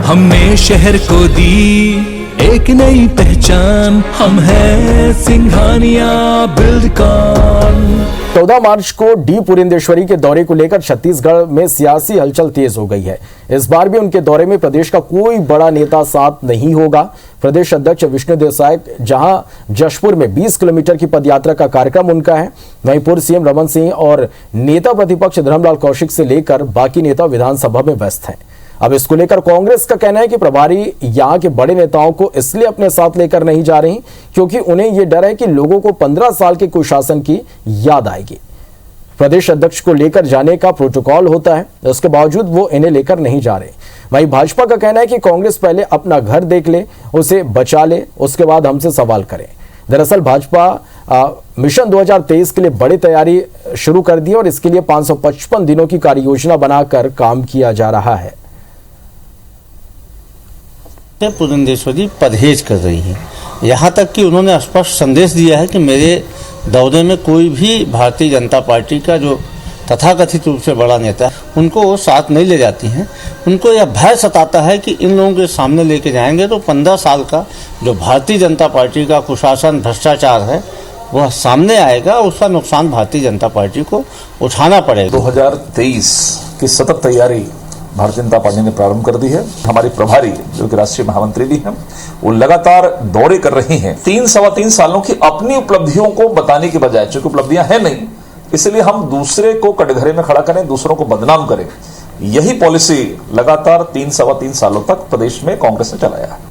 हमने शहर को दी एक नई पहचान, हम हैं सिंघानिया बिल्डकॉन। 14 मार्च को डी पुरंदेश्वरी के दौरे को लेकर छत्तीसगढ़ में सियासी हलचल तेज हो गई है। इस बार भी उनके दौरे में प्रदेश का कोई बड़ा नेता साथ नहीं होगा। प्रदेश अध्यक्ष विष्णुदेव साय जहां जशपुर में 20 किलोमीटर की पदयात्रा का कार्यक्रम उनका है, वहीं पूर्व सीएम रमन सिंह और नेता प्रतिपक्ष धर्मलाल कौशिक से लेकर बाकी नेता विधानसभा में व्यस्त हैं। अब इसको लेकर कांग्रेस का कहना है कि प्रभारी यहां के बड़े नेताओं को इसलिए अपने साथ लेकर नहीं जा रही क्योंकि उन्हें यह डर है कि लोगों को 15 साल के कुशासन की याद आएगी। प्रदेश अध्यक्ष को लेकर जाने का प्रोटोकॉल होता है, उसके बावजूद वो इन्हें लेकर नहीं जा रहे। वहीं भाजपा का कहना है कि कांग्रेस पहले अपना घर देख ले, उसे बचा ले, उसके बाद हमसे सवाल करें। दरअसल भाजपा मिशन 2023 के लिए बड़ी तैयारी शुरू कर दी और इसके लिए 555 दिनों की कार्य योजना बनाकर काम किया जा रहा है। पुरंदेश्वरी परहेज कर रही है, यहाँ तक कि उन्होंने स्पष्ट संदेश दिया है कि मेरे दौरे में कोई भी भारतीय जनता पार्टी का जो तथाकथित रूप से बड़ा नेता है उनको वो साथ नहीं ले जाती हैं। उनको यह भय सताता है कि इन लोगों के सामने लेके जाएंगे तो 15 साल का जो भारतीय जनता पार्टी का कुशासन भ्रष्टाचार है वह सामने आएगा, उसका नुकसान भारतीय जनता पार्टी को उठाना पड़ेगा। 2023 की सतत तैयारी भारतीय जनता पार्टी ने प्रारंभ कर दी है। हमारी प्रभारी जो कि राष्ट्रीय महामंत्री भी हैं, वो लगातार दौरे कर रही हैं। 3-3.25 सालों की अपनी उपलब्धियों को बताने की बजाय, चूंकि उपलब्धियां हैं नहीं, इसलिए हम दूसरे को कटघरे में खड़ा करें, दूसरों को बदनाम करें। यही पॉलिसी लगातार 3-3.25 सालों तक प्रदेश में कांग्रेस ने चलाया है।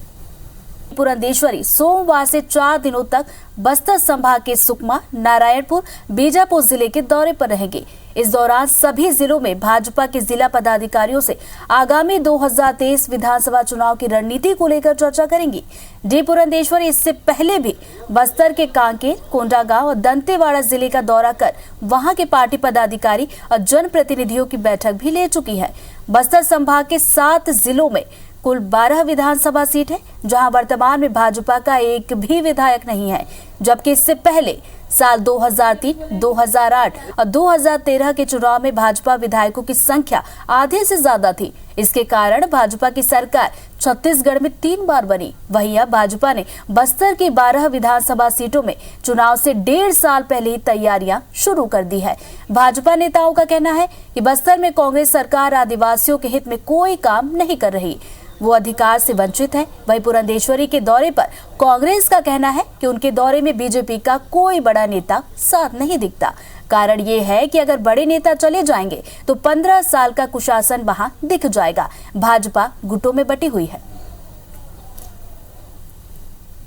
पुरंदेश्वरी सोमवार से 4 दिनों तक बस्तर संभाग के सुकमा, नारायणपुर, बीजापुर जिले के दौरे पर रहेंगे। इस दौरान सभी जिलों में भाजपा के जिला पदाधिकारियों से आगामी 2023 विधानसभा चुनाव की रणनीति को लेकर चर्चा करेंगी। डी पुरंदेश्वरी इससे पहले भी बस्तर के कांकेर, कोंडागांव और दंतेवाड़ा जिले का दौरा कर वहां के पार्टी पदाधिकारी और जनप्रतिनिधियों की बैठक भी ले चुकी है। बस्तर संभाग के 7 जिलों में कुल 12 विधानसभा सीट है, जहां वर्तमान में भाजपा का एक भी विधायक नहीं है, जबकि इससे पहले साल 2003, 2008 और 2013 के चुनाव में भाजपा विधायकों की संख्या आधे से ज्यादा थी। इसके कारण भाजपा की सरकार छत्तीसगढ़ में 3 बार बनी। वहीं अब भाजपा ने बस्तर की 12 विधानसभा सीटों में चुनाव से 1.5 साल पहले ही तैयारियां शुरू कर दी है। भाजपा नेताओं का कहना है कि बस्तर में कांग्रेस सरकार आदिवासियों के हित में कोई काम नहीं कर रही, वो अधिकार से वंचित है। वहीं पुरंदेश्वरी के दौरे पर कांग्रेस का कहना है कि उनके दौरे में बीजेपी का कोई बड़ा नेता साथ नहीं दिखता। कारण ये है कि अगर बड़े नेता चले जाएंगे तो 15 साल का कुशासन वहां दिख जाएगा। भाजपा गुटों में बटी हुई है।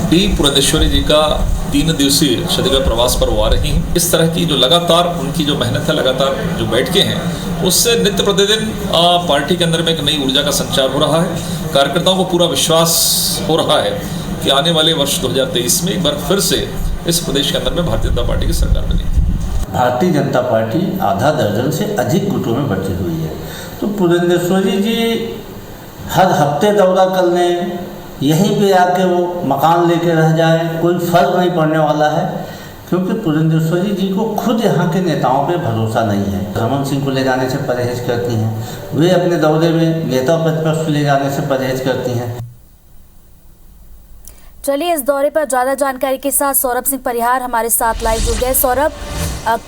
डी पुरंदेश्वरी जी का 3 दिवसीय छत्तीसगढ़ प्रवास पर वो आ रही हैं। इस तरह की जो लगातार उनकी जो मेहनत है, लगातार जो बैठकें हैं, उससे नित्य प्रतिदिन पार्टी के अंदर में एक नई ऊर्जा का संचार हो रहा है। कार्यकर्ताओं को पूरा विश्वास हो रहा है कि आने वाले वर्ष 2023 में एक बार फिर से इस प्रदेश के अंदर में भारतीय जनता पार्टी की सरकार बनेगी। भारतीय जनता पार्टी आधा दर्जन से अधिक गुटों में बटी हुई है, तो पुरंदेश्वरी जी हर हफ्ते दौरा कर लें, यहीं पे आके वो मकान लेके रह जाए, कोई फर्क नहीं पड़ने वाला है, क्योंकि पुरंदेश्वरी जी को खुद यहाँ के नेताओं पे भरोसा नहीं है। रमन सिंह को ले जाने से परहेज करती हैं, वे अपने दौरे में नेता प्रतिपक्ष को ले जाने से परहेज करती हैं। चलिए इस दौरे पर ज्यादा जानकारी के साथ सौरभ सिंह परिहार हमारे साथ लाइव जुड़ गए। सौरभ,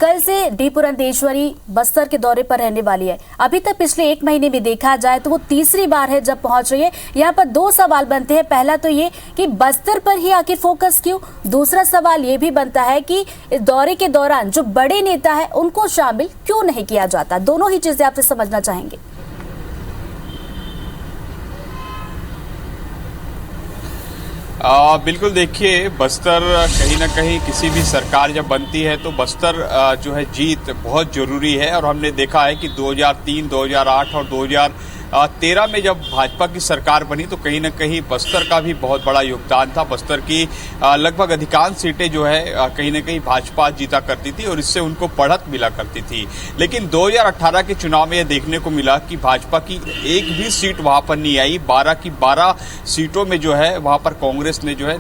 कल से डी पुरंदेश्वरी बस्तर के दौरे पर रहने वाली है। अभी तक पिछले 1 महीने में देखा जाए तो वो तीसरी बार है जब पहुंच रही है। यहाँ पर 2 सवाल बनते हैं। पहला तो ये कि बस्तर पर ही आके फोकस क्यों? दूसरा सवाल ये भी बनता है कि इस दौरे के दौरान जो बड़े नेता है उनको शामिल क्यों नहीं किया जाता? दोनों ही चीजें आपसे समझना चाहेंगे। बिल्कुल, देखिए बस्तर कहीं ना कहीं किसी भी सरकार जब बनती है तो बस्तर जो है जीत बहुत जरूरी है। और हमने देखा है कि 2003, 2008 और 2013 में जब भाजपा की सरकार बनी तो कहीं ना कहीं बस्तर का भी बहुत बड़ा योगदान था। बस्तर की लगभग अधिकांश सीटें जो है कहीं ना कहीं भाजपा जीता करती थी और इससे उनको बढ़त मिला करती थी। लेकिन 2018 के चुनाव में यह देखने को मिला कि भाजपा की एक भी सीट वहां पर नहीं आई। 12 की 12 सीटों में जो है वहां पर कांग्रेस ने जो है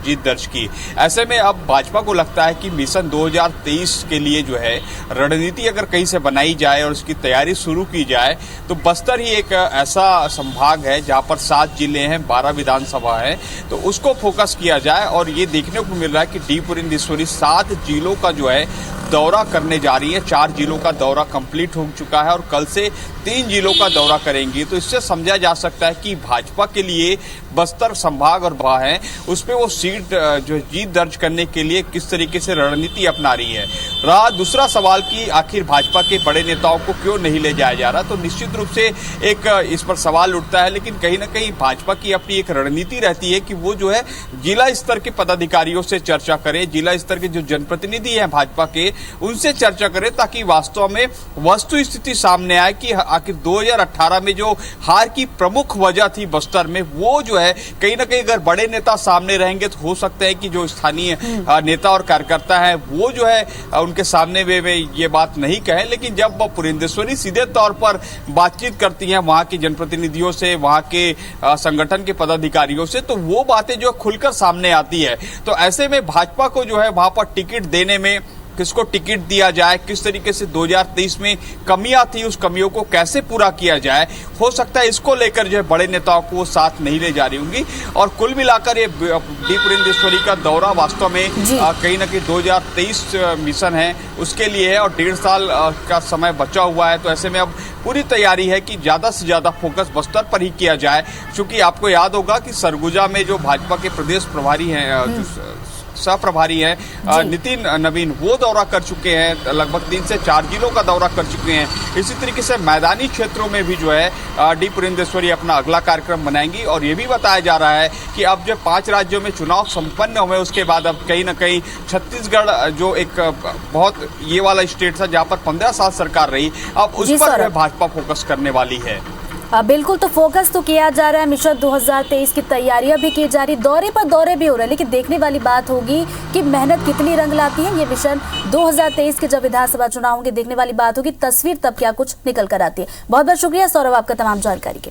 जीत दर्ज की। ऐसे में अब भाजपा को लगता है कि मिशन 2023 के लिए जो है रणनीति अगर कहीं से बनाई जाए और उसकी तैयारी शुरू की जाए तो बस्तर कहीं एक ऐसा संभाग है जहां पर 7 जिले हैं, 12 विधानसभा है, तो उसको फोकस किया जाए। और ये देखने को मिल रहा है कि डी पुरंदेश्वरी 7 जिलों का जो है दौरा करने जा रही है। 4 जिलों का दौरा कंप्लीट हो चुका है और कल से 3 जिलों का दौरा करेंगी। तो इससे समझा जा सकता है कि भाजपा के लिए बस्तर संभाग और वह है उसपे वो सीट जो जीत दर्ज करने के लिए किस तरीके से रणनीति अपना रही है। रहा दूसरा सवाल कि आखिर भाजपा के बड़े नेताओं को क्यों नहीं ले जाया जा रहा, तो निश्चित रूप से एक इस पर सवाल उठता है। लेकिन कहीं ना कहीं भाजपा की अपनी एक रणनीति रहती है कि वो जो है जिला स्तर के पदाधिकारियों से चर्चा करे, जिला स्तर के जो जनप्रतिनिधि हैं भाजपा के उनसे चर्चा करें, ताकि वास्तव में वस्तु स्थिति सामने आए कि आखिर 2018 में जो हार की प्रमुख वजह थी बस्तर में, वो जो है कहीं ना कहीं अगर बड़े नेता सामने रहेंगे तो हो सकता है कि जो स्थानीय नेता और कार्यकर्ता हैं वो जो है उनके सामने वे ये बात नहीं कहें। लेकिन जब पुरंदेश्वरी सीधे तौर पर बातचीत करती हैं वहां के जनप्रतिनिधियों से, वहां के संगठन के पदाधिकारियों से, तो वो बातें जो खुलकर सामने आती है। तो ऐसे में भाजपा को जो है वहां पर टिकट देने में किसको टिकट दिया जाए, किस तरीके से 2023 में कमियां थी, उस कमियों को कैसे पूरा किया जाए, हो सकता है इसको लेकर जो है बड़े नेताओं को साथ नहीं ले जा रही होंगी। और कुल मिलाकर ये डी पुरंदेश्वरी का दौरा वास्तव में कहीं ना कहीं 2023 मिशन है उसके लिए है और 1.5 साल का समय बचा हुआ है। तो ऐसे में अब पूरी तैयारी है कि ज्यादा से ज्यादा फोकस बस्तर पर ही किया जाए, क्योंकि आपको याद होगा कि सरगुजा में जो भाजपा के प्रदेश प्रभारी हैं, सह प्रभारी हैं नितिन नवीन, वो दौरा कर चुके हैं, लगभग 3 से 4 जिलों का दौरा कर चुके हैं। इसी तरीके से मैदानी क्षेत्रों में भी जो है डी पुरंदेश्वरी अपना अगला कार्यक्रम बनाएंगी। और ये भी बताया जा रहा है कि अब जब 5 राज्यों में चुनाव संपन्न हुए उसके बाद अब कहीं ना कहीं छत्तीसगढ़ जो एक बहुत ये वाला स्टेट था जहां पर 15 साल सरकार रही, अब उस पर भाजपा फोकस करने वाली है। बिल्कुल, तो फोकस तो किया जा रहा है, मिशन 2023 की तैयारियां भी की जा रही, दौरे पर दौरे भी हो रहे हैं, लेकिन देखने वाली बात होगी कि मेहनत कितनी रंग लाती है। ये मिशन 2023 के जब विधानसभा चुनाव होंगे देखने वाली बात होगी, तस्वीर तब क्या कुछ निकल कर आती है। बहुत बहुत शुक्रिया सौरभ आपका तमाम जानकारी के लिए।